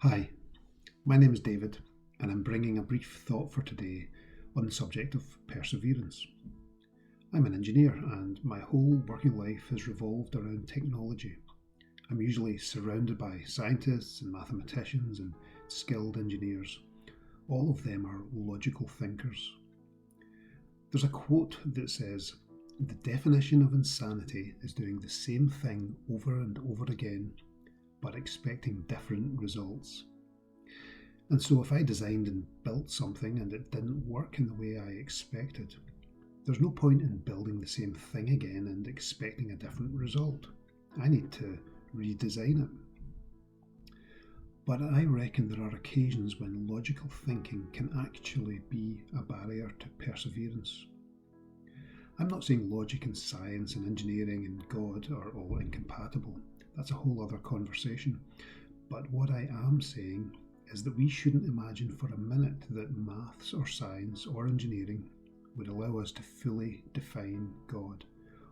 Hi, my name is David, and I'm bringing a brief thought for today on the subject of perseverance. I'm an engineer, and my whole working life has revolved around technology. I'm usually surrounded by scientists and mathematicians and skilled engineers. All of them are logical thinkers. There's a quote that says, "The definition of insanity is doing the same thing over and over again, but expecting different results." And so if I designed and built something and it didn't work in the way I expected, there's no point in building the same thing again and expecting a different result. I need to redesign it. But I reckon there are occasions when logical thinking can actually be a barrier to perseverance. I'm not saying logic and science and engineering and God are all incompatible. That's a whole other conversation. But what I am saying is that we shouldn't imagine for a minute that maths or science or engineering would allow us to fully define God,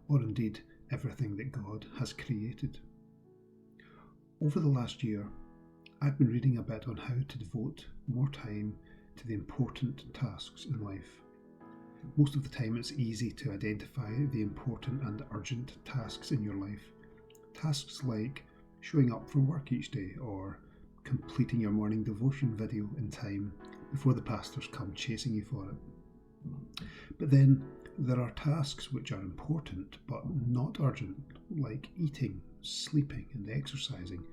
or indeed everything that God has created. Over the last year, I've been reading a bit on how to devote more time to the important tasks in life. Most of the time it's easy to identify the important and urgent tasks in your life. Tasks like showing up for work each day or completing your morning devotion video in time before the pastors come chasing you for it. But then there are tasks which are important but not urgent, like eating, sleeping and exercising.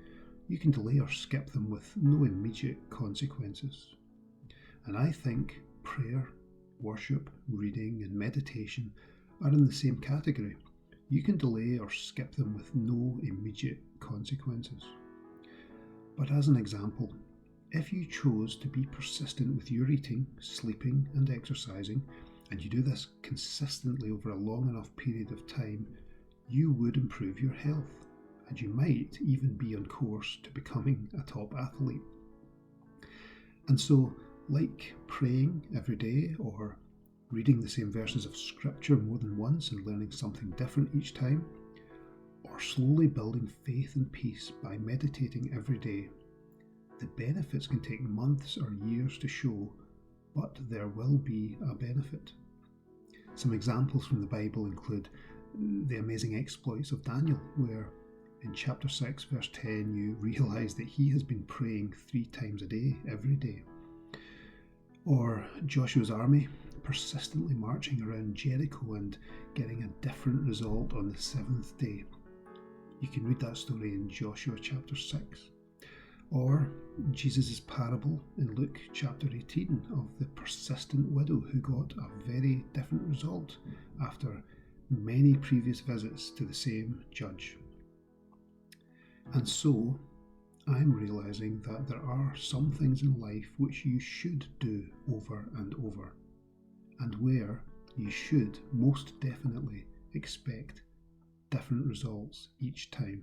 You can delay or skip them with no immediate consequences. And I think prayer, worship, reading and meditation are in the same category. You can delay or skip them with no immediate consequences. But as an example, if you chose to be persistent with your eating, sleeping and exercising, and you do this consistently over a long enough period of time, you would improve your health, and you might even be on course to becoming a top athlete. And so, like praying every day or reading the same verses of scripture more than once and learning something different each time, or slowly building faith and peace by meditating every day, the benefits can take months or years to show, but there will be a benefit. Some examples from the Bible include the amazing exploits of Daniel, where in chapter 6 verse 10 you realise that he has been praying 3 times a day, every day. Or Joshua's army persistently marching around Jericho and getting a different result on the 7th day. You can read that story in Joshua chapter 6. Or Jesus' parable in Luke chapter 18 of the persistent widow who got a very different result after many previous visits to the same judge. And so I'm realising that there are some things in life which you should do over and over, and where you should most definitely expect different results each time.